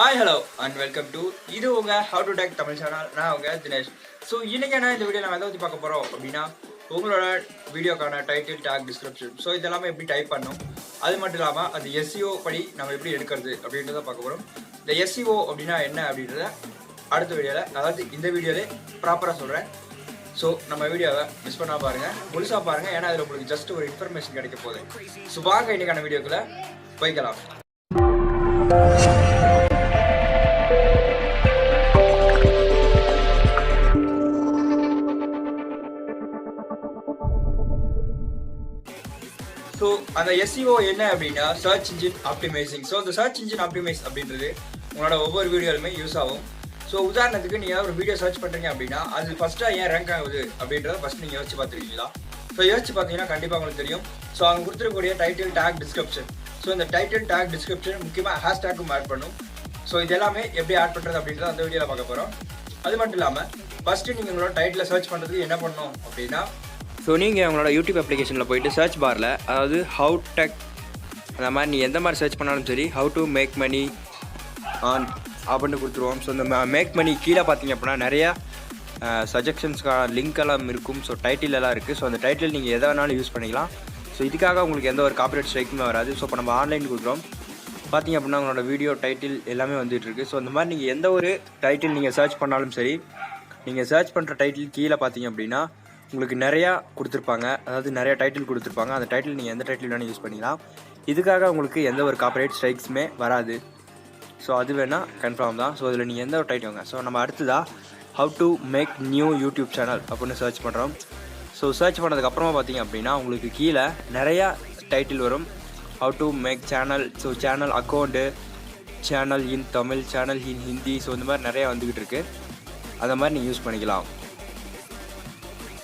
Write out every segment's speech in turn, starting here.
Hi, hello, and welcome to இது உங்க How to Tech Tamil channel. நான் உங்க தினேஷ். ஸோ இன்னைக்கு என்ன இந்த வீடியோ நம்ம எதை பற்றி பார்க்க போகிறோம் அப்படின்னா உங்களோட வீடியோக்கான டைட்டில் டேக் டிஸ்கிரிப்ஷன். ஸோ இதெல்லாமே எப்படி டைப் பண்ணணும், அது மட்டும் இல்லாமல் அது SEO படி நம்ம எப்படி எடுக்கிறது அப்படின்றத பார்க்க போகிறோம். இந்த SEO அப்படின்னா என்ன அப்படின்றத அடுத்த வீடியோவில், அதாவது இந்த வீடியோவிலே ப்ராப்பராக சொல்கிறேன். ஸோ நம்ம வீடியோவை மிஸ் பண்ணால் பாருங்கள், முழுசாக பாருங்கள், ஏன்னா அதில் உங்களுக்கு ஜஸ்ட் ஒரு இன்ஃபர்மேஷன் கிடைக்க போகுது. ஸோ வாங்க இன்னைக்கான வீடியோக்குள்ளே போய்க்கலாம். ஸோ அந்த SEO என்ன அப்படின்னா சர்ச் இன்ஜின் ஆப்டிமைசிங். ஸோ அந்த சர்ச் இன்ஜின் ஆப்டிமைஸ் அப்படின்றது உங்களோட ஒவ்வொரு வீடியோலுமே யூஸ் ஆகும். ஸோ உதாரணத்துக்கு நீங்கள் ஒரு வீடியோ சர்ச் பண்ணுறீங்க அப்படின்னா அது ஃபஸ்ட்டாக ஏன் ரேங்க் ஆகுது அப்படின்றத ஃபஸ்ட் நீங்கள் யோசிச்சு பார்த்துருக்கீங்களா? ஸோ யோசிச்சு பார்த்தீங்கன்னா கண்டிப்பாக உங்களுக்கு தெரியும். ஸோ அவங்க கொடுத்துருக்கக்கூடிய டைட்டில் டேக் டிஸ்கிரிப்ஷன். ஸோ இந்த டைட்டில் டேக் டிஸ்கிரிப்ஷன் முக்கியமாக ஹேஷ்டேக்கும் ஆட் பண்ணும். ஸோ இது எல்லாமே எப்படி ஆட் பண்ணுறது அப்படின்றத அந்த வீடியோவில் பார்க்க போகிறோம். அது மட்டும் இல்லாமல் ஃபஸ்ட்டு நீங்கள் உங்களோட டைட்டில் சர்ச் பண்ணுறதுக்கு என்ன பண்ணணும் அப்படின்னா, ஸோ நீங்கள் உங்களோட யூடியூப் அப்ளிகேஷனில் போய்ட்டு சர்ச் பாரில், அதாவது ஹவு டெக் அந்த மாதிரி நீ எந்த மாதிரி சர்ச் பண்ணாலும் சரி, how to make money on அப்படின்னு கொடுத்துருவோம். ஸோ இந்த மேக் மணி கீழே பார்த்தீங்க அப்படின்னா நிறையா சஜெக்ஷன்ஸ்க்கான லிங்க் எல்லாம் இருக்கும். ஸோ டைட்டில் எல்லாம் இருக்குது. ஸோ அந்த டைட்டில் நீங்கள் எதை வேணாலும் யூஸ் பண்ணிக்கலாம். ஸோ இதுக்காக உங்களுக்கு எந்த ஒரு காப்பிரைட் ஸ்ட்ரைக்குமே வராது. ஸோ இப்போ நம்ம ஆன்லைன் கொடுக்குறோம் பார்த்தீங்க அப்படின்னா உங்களோட வீடியோ டைட்டில் எல்லாமே வந்துகிட்ருக்கு. ஸோ இந்த மாதிரி நீங்கள் எந்த ஒரு டைட்டில் நீங்கள் சர்ச் பண்ணாலும் சரி, நீங்கள் சர்ச் பண்ணுற டைட்டில் கீழே பார்த்தீங்க அப்படின்னா உங்களுக்கு நிறையா கொடுத்துருப்பாங்க, அதாவது நிறையா டைட்டில் கொடுத்துருப்பாங்க. அந்த டைட்டில் நீங்கள் எந்த டைட்டில் வேணால் யூஸ் பண்ணிக்கலாம். இதுக்காக உங்களுக்கு எந்த ஒரு காப்பிரைட் ஸ்ட்ரைக்ஸுமே வராது. ஸோ அது வேணால் கன்ஃபார்ம் தான். ஸோ அதில் நீங்கள் எந்த ஒரு டைட்டில் வாங்க. ஸோ நம்ம அடுத்ததாக how to make new YouTube channel அப்படின்னு சர்ச் பண்ணுறோம். ஸோ சர்ச் பண்ணதுக்கப்புறமா பார்த்தீங்க அப்படின்னா உங்களுக்கு கீழே நிறையா டைட்டில் வரும். How to make channel, so channel account, channel in Tamil, channel in Hindi, so இந்த மாதிரி நிறையா வந்துக்கிட்டு இருக்குது. அந்த மாதிரி நீங்கள் யூஸ் பண்ணிக்கலாம்.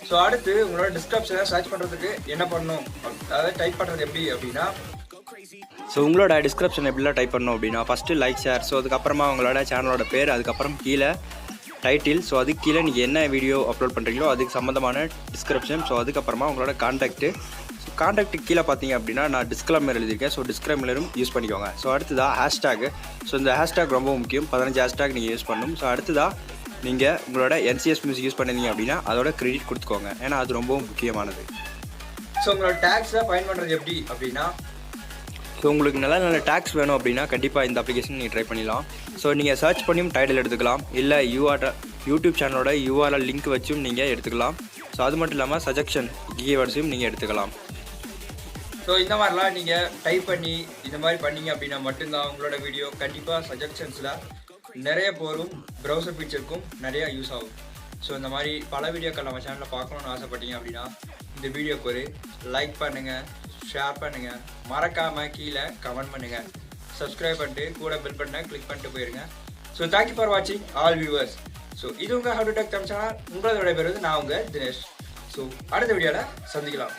ஸோ அடுத்து உங்களோட டிஸ்கிரிப்ஷனை சர்ச் பண்ணுறதுக்கு என்ன பண்ணணும், அதாவது டைப் பண்ணுறது எப்படி அப்படின்னா, ஸோ உங்களோட டிஸ்கிரிப்ஷன் எப்படிலாம் டைப் பண்ணணும் அப்படின்னா ஃபஸ்ட்டு லைக், ஷேர், ஸோ அதுக்கப்புறமா உங்களோட சேனலோட பேர், அதுக்கப்புறம் கீழே டைட்டில், ஸோ அதுக்கு கீழே நீங்கள் என்ன வீடியோ அப்லோட் பண்ணுறீங்களோ அதுக்கு சம்மந்தமான டிஸ்கிரிப்ஷன், ஸோ அதுக்கப்புறமா உங்களோட கான்டாக்ட்டு. ஸோ கான்டாக்ட்டுக்கு கீழே பார்த்தீங்க அப்படின்னா நான் டிஸ்க்ளைமர் எழுதியிருக்கேன். ஸோ டிஸ்க்ளைமரும் யூஸ் பண்ணிக்கோங்க. ஸோ அடுத்ததாக ஹேஷ்டேக். ஸோ இந்த ஹேஷ்டேக் ரொம்ப முக்கியம். 15 ஹேஷ்டேக் நீங்கள் யூஸ் பண்ணணும். ஸோ அடுத்ததாக நீங்கள் உங்களோட NCS மியூசிக் யூஸ் பண்ணிங்க அப்படின்னா அதோட கிரெடிட் கொடுத்துக்கோங்க, ஏன்னா அது ரொம்பவும் முக்கியமானது. ஸோ உங்களோட டேக்ஸை ஃபைண்ட் பண்ணுறது எப்படி அப்படின்னா, ஸோ உங்களுக்கு நல்ல நல்ல டேக்ஸ் வேணும் அப்படின்னா கண்டிப்பாக இந்த அப்ளிகேஷன் நீங்கள் ட்ரை பண்ணிடலாம். ஸோ நீங்கள் சர்ச் பண்ணியும் டைட்டில் எடுத்துக்கலாம், இல்லை யூடியூப் சேனலோட URL லிங்க் வச்சும் நீங்கள் எடுத்துக்கலாம். ஸோ அது மட்டும் இல்லாமல் சஜெக்ஷன் கீவேர்ட்ஸையும் நீங்கள் எடுத்துக்கலாம். ஸோ இந்த மாதிரிலாம் நீங்கள் டைப் பண்ணி இந்த மாதிரி பண்ணிங்க அப்படின்னா மட்டும்தான் உங்களோட வீடியோ கண்டிப்பாக சஜெக்ஷன்ஸில் நிறைய போரும், ப்ரௌசர் ஃபீச்சருக்கும் நிறையா யூஸ் ஆகும். ஸோ இந்த மாதிரி பல வீடியோக்கள் நம்ம சேனலில் பார்க்கணுன்னு ஆசைப்பட்டீங்க அப்படின்னா இந்த வீடியோக்கு ஒரு லைக் பண்ணுங்கள், ஷேர் பண்ணுங்கள், மறக்காமல் கீழே கமெண்ட் பண்ணுங்கள், சப்ஸ்கிரைப் பண்ணிட்டு கூட பெல் பட்டனை கிளிக் பண்ணிட்டு போயிருங்க. ஸோ தேங்க்யூ ஃபார் வாட்சிங் ஆல் வியூவர்ஸ். ஸோ இது உங்கள் How to Tech Tamil channel. உங்களோட விடைபெறுவது நான் உங்கள் தினேஷ். ஸோ அடுத்த வீடியோவில் சந்திக்கலாம்.